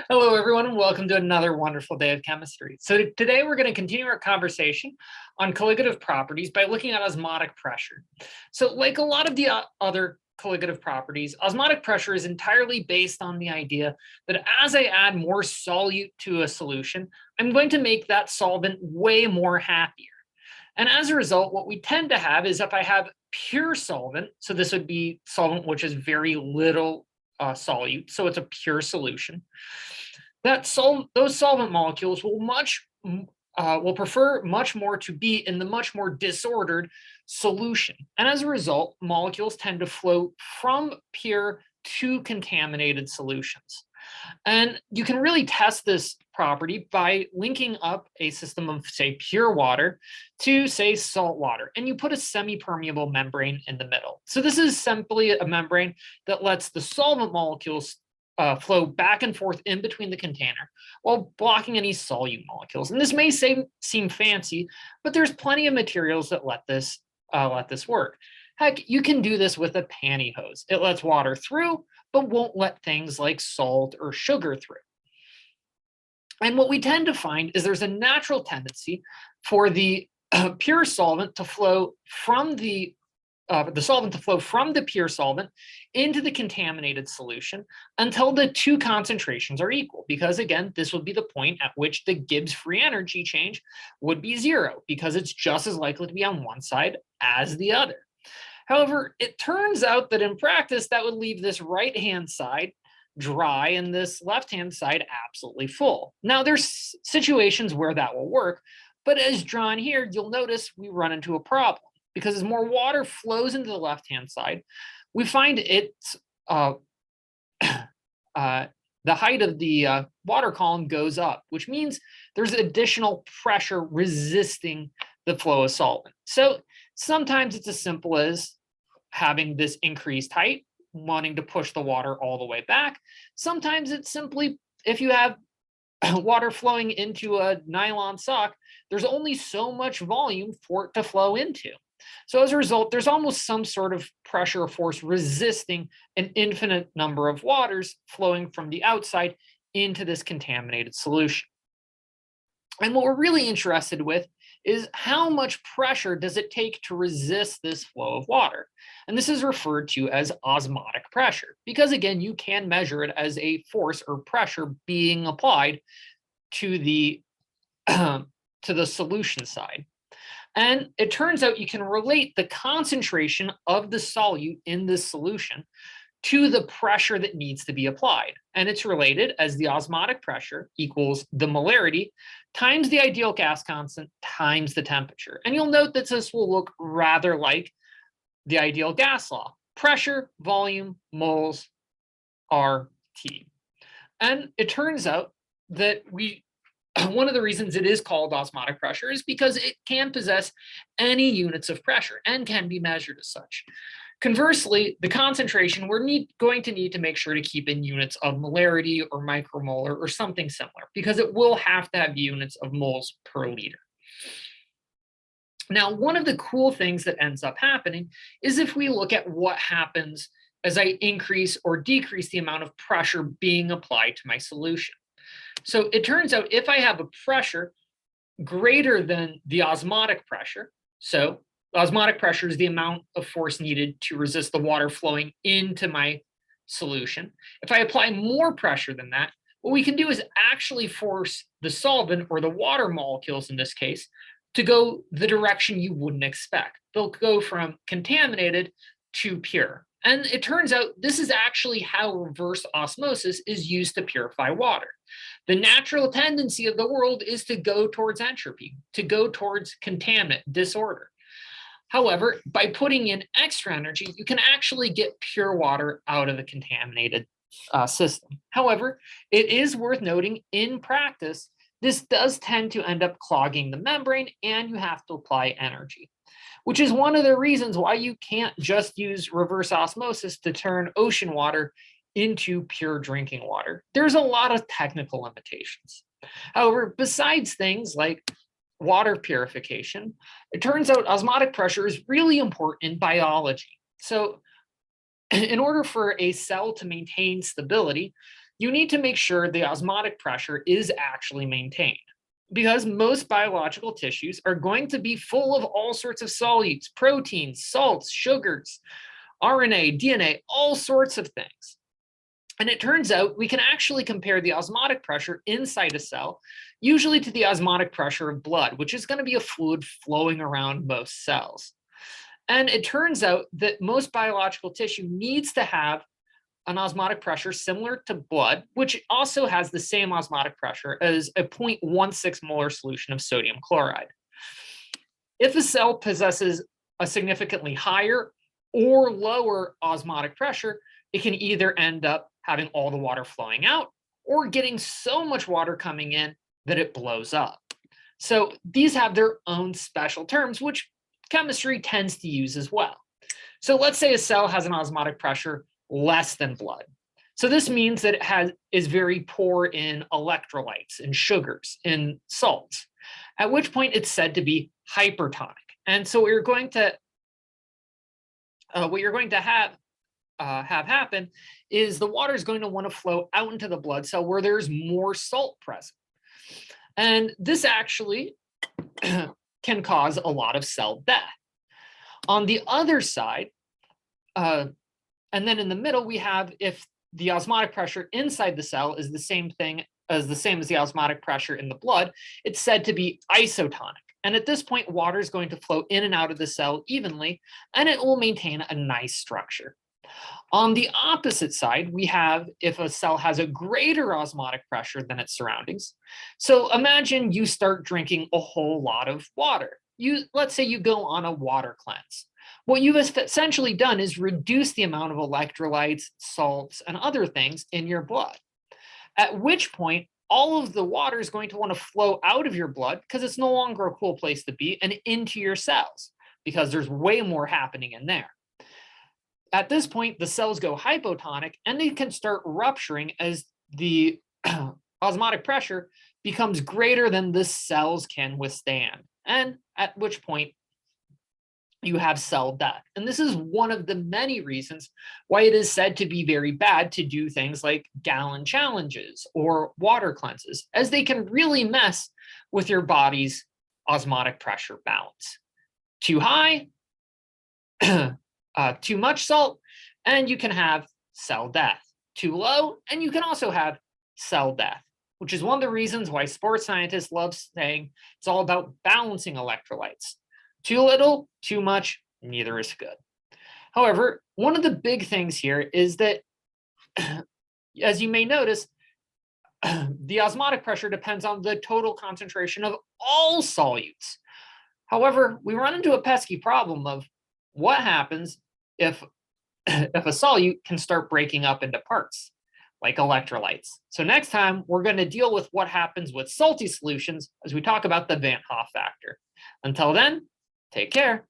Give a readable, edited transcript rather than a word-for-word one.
Hello, everyone, and welcome to another wonderful day of chemistry. So today we're going to continue our conversation on colligative properties by looking at osmotic pressure. So like a lot of the other colligative properties, osmotic pressure is entirely based on the idea that as I add more solute to a solution, I'm going to make that solvent way more happier. And as a result, what we tend to have is if I have pure solvent, so this would be solvent which is very little solute, so it's a pure solution, those solvent molecules will prefer much more to be in the much more disordered solution. And as a result, molecules tend to flow from pure to contaminated solutions. And you can really test this property by linking up a system of, say, pure water to, say, salt water, and you put a semi-permeable membrane in the middle. So this is simply a membrane that lets the solvent molecules flow back and forth in between the container while blocking any solute molecules. And this may seem fancy, but there's plenty of materials that let this work. Heck, you can do this with a pantyhose. It lets water through, but won't let things like salt or sugar through. And what we tend to find is there's a natural tendency for the pure solvent to flow from the solvent to flow from the pure solvent into the contaminated solution until the two concentrations are equal, because again, this would be the point at which the Gibbs free energy change would be zero, because it's just as likely to be on one side as the other. However, it turns out that in practice, that would leave this right-hand side dry and this left-hand side absolutely full. Now, there's situations where that will work, but as drawn here, you'll notice we run into a problem, because as more water flows into the left-hand side, we find it's the height of the water column goes up, which means there's additional pressure resisting the flow of solvent. So sometimes it's as simple as having this increased height, wanting to push the water all the way back. Sometimes it's simply, if you have water flowing into a nylon sock, there's only so much volume for it to flow into. So as a result, there's almost some sort of pressure or force resisting an infinite number of waters flowing from the outside into this contaminated solution. And what we're really interested with is how much pressure does it take to resist this flow of water? And this is referred to as osmotic pressure, because again, you can measure it as a force or pressure being applied to the solution side. And it turns out you can relate the concentration of the solute in this solution to the pressure that needs to be applied. And it's related as the osmotic pressure equals the molarity times the ideal gas constant times the temperature. And you'll note that this will look rather like the ideal gas law: pressure, volume, moles, RT. And it turns out that one of the reasons it is called osmotic pressure is because it can possess any units of pressure and can be measured as such. Conversely, the concentration, we're going to need to make sure to keep in units of molarity or micromolar or something similar, because it will have to have units of moles per liter. Now, one of the cool things that ends up happening is if we look at what happens as I increase or decrease the amount of pressure being applied to my solution. So it turns out if I have a pressure greater than the osmotic pressure, so osmotic pressure is the amount of force needed to resist the water flowing into my solution. If I apply more pressure than that, what we can do is actually force the solvent, or the water molecules in this case, to go the direction you wouldn't expect. They'll go from contaminated to pure. And it turns out this is actually how reverse osmosis is used to purify water. The natural tendency of the world is to go towards entropy, to go towards contaminant, disorder. However, by putting in extra energy, you can actually get pure water out of the contaminated system. However, it is worth noting in practice, this does tend to end up clogging the membrane, and you have to apply energy, which is one of the reasons why you can't just use reverse osmosis to turn ocean water into pure drinking water. There's a lot of technical limitations. However, besides things like water purification, it turns out osmotic pressure is really important in biology. So in order for a cell to maintain stability, you need to make sure the osmotic pressure is actually maintained, because most biological tissues are going to be full of all sorts of solutes, proteins, salts, sugars, RNA, DNA, all sorts of things. And it turns out we can actually compare the osmotic pressure inside a cell, usually to the osmotic pressure of blood, which is going to be a fluid flowing around most cells. And it turns out that most biological tissue needs to have an osmotic pressure similar to blood, which also has the same osmotic pressure as a 0.16 molar solution of sodium chloride. If a cell possesses a significantly higher or lower osmotic pressure, it can either end up having all the water flowing out or getting so much water coming in that it blows up. So these have their own special terms, which chemistry tends to use as well. So let's say a cell has an osmotic pressure less than blood. So this means that it is very poor in electrolytes, in sugars, in salts, at which point it's said to be hypertonic. And so what you're going to have happen is the water is going to want to flow out into the blood cell where there's more salt present. And this actually can cause a lot of cell death. On the other side, and then in the middle, we have if the osmotic pressure inside the cell is the same as the osmotic pressure in the blood, it's said to be isotonic. And at this point, water is going to flow in and out of the cell evenly, and it will maintain a nice structure. On the opposite side, we have if a cell has a greater osmotic pressure than its surroundings. So imagine you start drinking a whole lot of water. Let's say you go on a water cleanse. What you've essentially done is reduce the amount of electrolytes, salts, and other things in your blood. At which point, all of the water is going to want to flow out of your blood because it's no longer a cool place to be and into your cells because there's way more happening in there. At this point, the cells go hypotonic and they can start rupturing as the osmotic pressure becomes greater than the cells can withstand. And at which point you have cell death. And this is one of the many reasons why it is said to be very bad to do things like gallon challenges or water cleanses, as they can really mess with your body's osmotic pressure balance. Too high, too much salt, and you can have cell death. Too low, and you can also have cell death, which is one of the reasons why sports scientists love saying it's all about balancing electrolytes. Too little, too much, neither is good. However, one of the big things here is that, as you may notice, the osmotic pressure depends on the total concentration of all solutes. However, we run into a pesky problem of what happens if a solute can start breaking up into parts, like electrolytes. So next time, we're going to deal with what happens with salty solutions as we talk about the Van Hoff factor. Until then, take care.